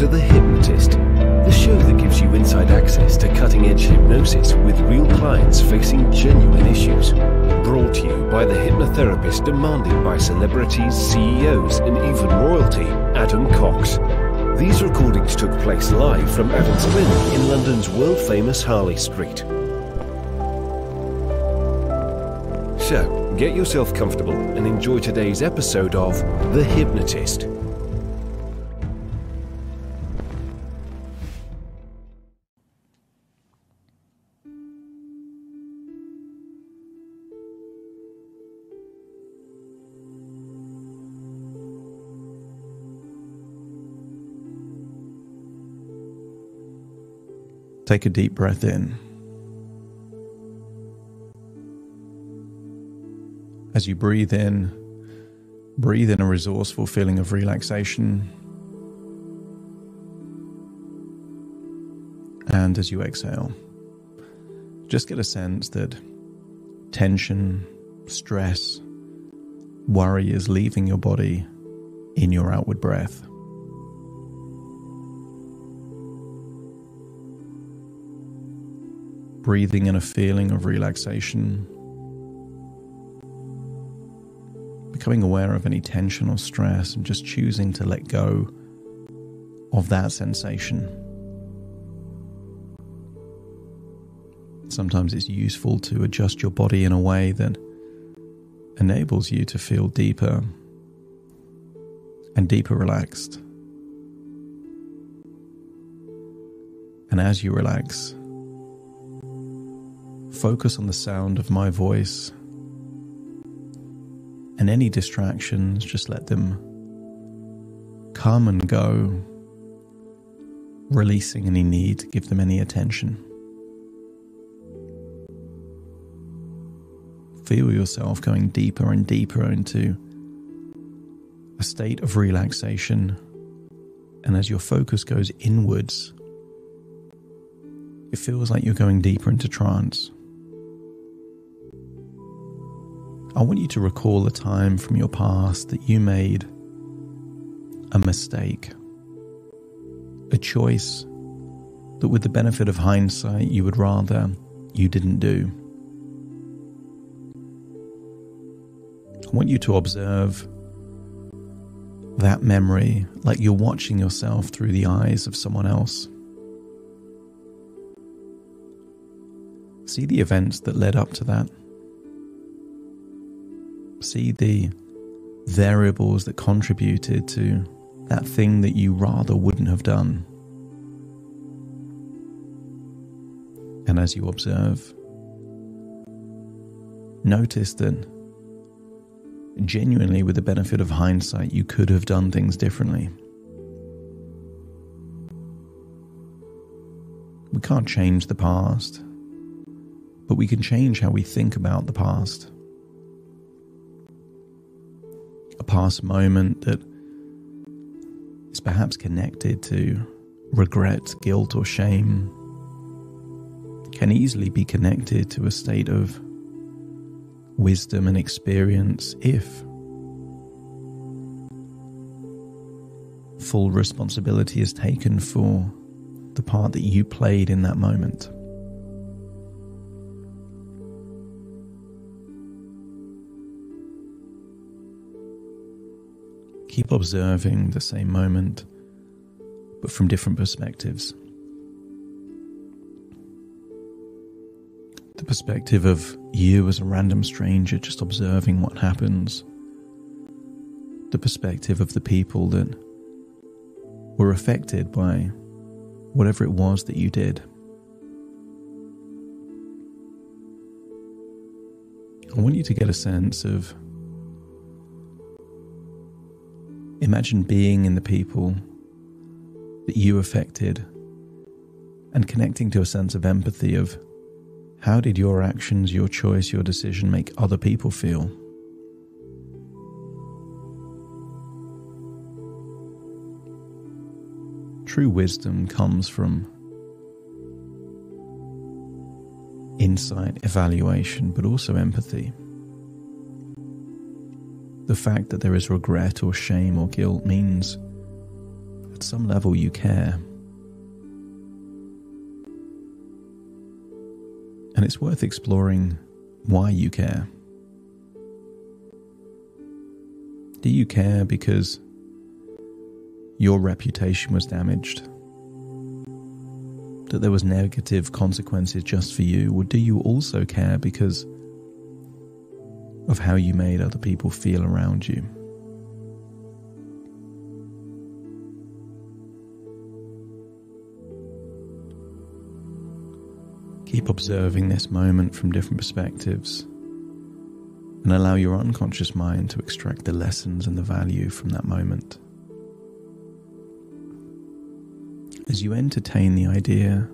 to The Hypnotist, the show that gives you inside access to cutting-edge hypnosis with real clients facing genuine issues. Brought to you by the hypnotherapist demanded by celebrities, CEOs, and even royalty, Adam Cox. These recordings took place live from Adam's clinic in London's world-famous Harley Street. So, get yourself comfortable and enjoy today's episode of The Hypnotist. Take a deep breath in. As you breathe in a resourceful feeling of relaxation. And as you exhale, just get a sense that tension, stress, worry is leaving your body in your outward breath. Breathing in a feeling of relaxation, becoming aware of any tension or stress and just choosing to let go of that sensation. Sometimes it's useful to adjust your body in a way that enables you to feel deeper and deeper relaxed. And as you relax, focus on the sound of my voice, and any distractions, just let them come and go, releasing any need to give them any attention. Feel yourself going deeper and deeper into a state of relaxation, and as your focus goes inwards, it feels like you're going deeper into trance. I want you to recall a time from your past that you made a mistake, a choice that with the benefit of hindsight you would rather you didn't do. I want you to observe that memory like you're watching yourself through the eyes of someone else. See the events that led up to that. See the variables that contributed to that thing that you rather wouldn't have done. And as you observe, notice that genuinely, with the benefit of hindsight, you could have done things differently. We can't change the past, but we can change how we think about the past. A past moment that is perhaps connected to regret, guilt, or shame can easily be connected to a state of wisdom and experience if full responsibility is taken for the part that you played in that moment. Keep observing the same moment, but from different perspectives. The perspective of you as a random stranger just observing what happens. The perspective of the people that were affected by whatever it was that you did. I want you to get a sense of, imagine being in the people that you affected and connecting to a sense of empathy of how did your actions, your choice, your decision make other people feel? True wisdom comes from insight, evaluation, but also empathy. The fact that there is regret or shame or guilt means at some level you care. And it's worth exploring why you care. Do you care because your reputation was damaged? That there was negative consequences just for you? Or do you also care because of how you made other people feel around you? Keep observing this moment from different perspectives and allow your unconscious mind to extract the lessons and the value from that moment. As you entertain the idea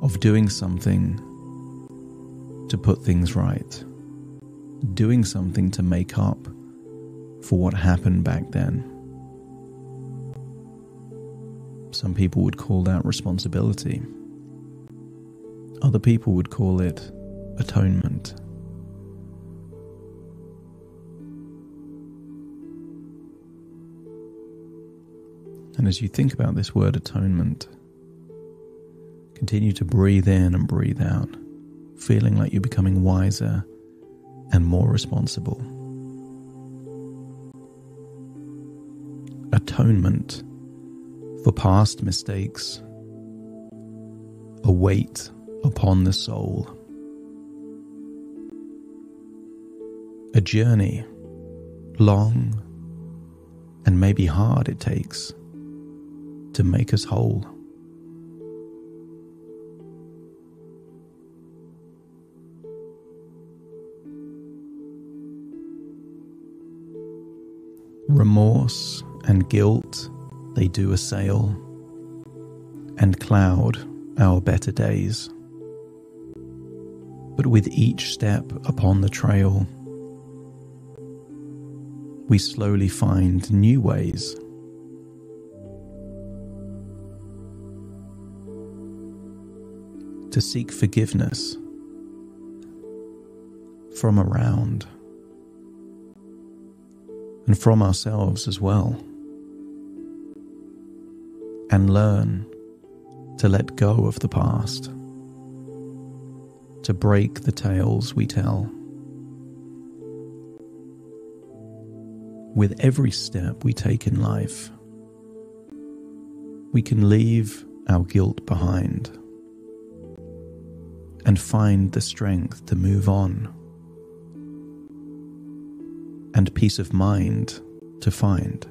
of doing something to put things right, doing something to make up for what happened back then. Some people would call that responsibility. Other people would call it atonement. And as you think about this word atonement, continue to breathe in and breathe out, feeling like you're becoming wiser and more responsible. Atonement for past mistakes, a weight upon the soul. A journey, long and maybe hard, it takes to make us whole. Remorse and guilt, they do assail and cloud our better days. But with each step upon the trail, we slowly find new ways. To seek forgiveness from around and from ourselves as well, and learn to let go of the past, to break the tales we tell. With every step we take in life, we can leave our guilt behind and find the strength to move on, and peace of mind to find.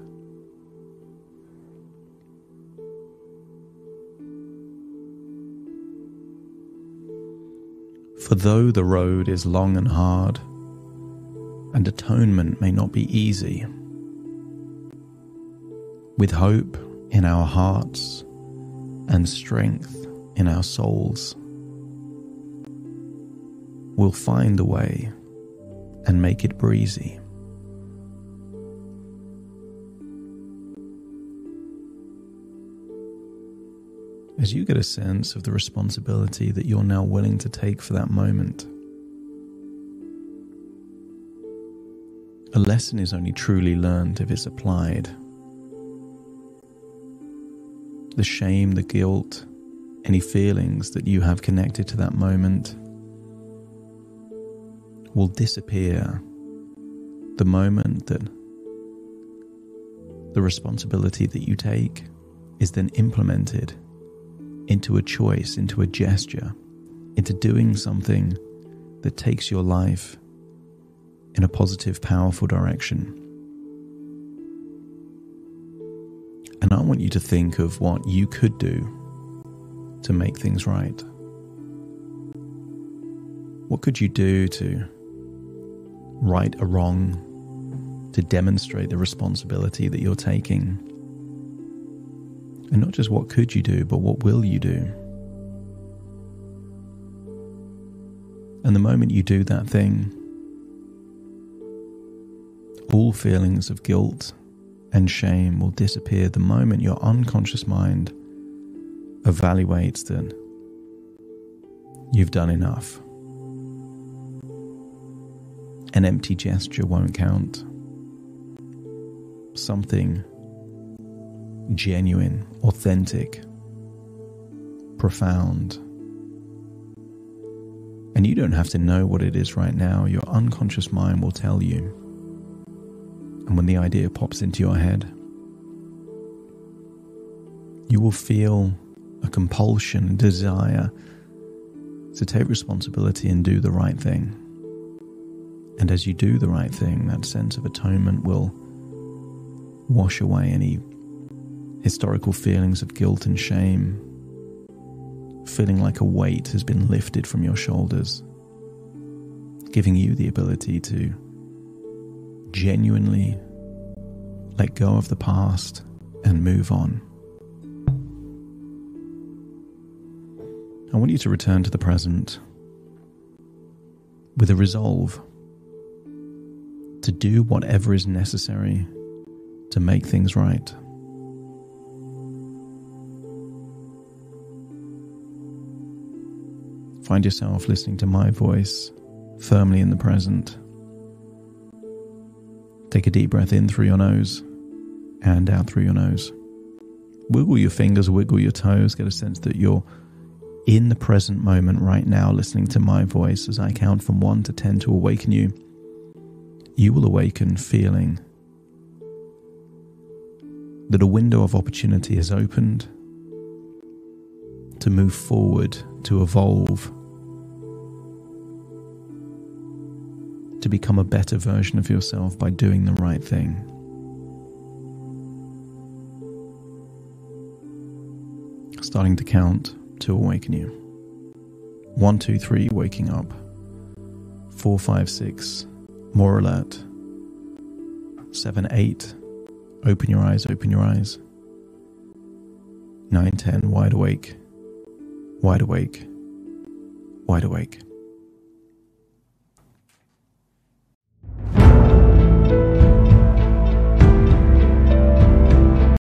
For though the road is long and hard, and atonement may not be easy, with hope in our hearts and strength in our souls, we'll find a way and make it breezy. As you get a sense of the responsibility that you're now willing to take for that moment, a lesson is only truly learned if it's applied. The shame, the guilt, any feelings that you have connected to that moment will disappear the moment that the responsibility that you take is then implemented into a choice, into a gesture, into doing something that takes your life in a positive, powerful direction. And I want you to think of what you could do to make things right. What could you do to right a wrong, to demonstrate the responsibility that you're taking? And not just what could you do, but what will you do? And the moment you do that thing, all feelings of guilt and shame will disappear the moment your unconscious mind evaluates that you've done enough. An empty gesture won't count. Something genuine, authentic, profound. And you don't have to know what it is right now. Your unconscious mind will tell you. And when the idea pops into your head, you will feel a compulsion, a desire to take responsibility and do the right thing. And as you do the right thing, that sense of atonement will wash away any historical feelings of guilt and shame, feeling like a weight has been lifted from your shoulders, giving you the ability to genuinely let go of the past and move on. I want you to return to the present with a resolve to do whatever is necessary to make things right. Find yourself listening to my voice firmly in the present. Take a deep breath in through your nose and out through your nose. Wiggle your fingers, wiggle your toes, get a sense that you're in the present moment right now, listening to my voice as I count from 1 to 10 to awaken you. You will awaken feeling that a window of opportunity has opened to move forward, to evolve, to become a better version of yourself by doing the right thing. Starting to count to awaken you. 1, 2, 3, waking up. 4, 5, 6, more alert. 7, 8, open your eyes, open your eyes. 9, 10, wide awake, wide awake, wide awake.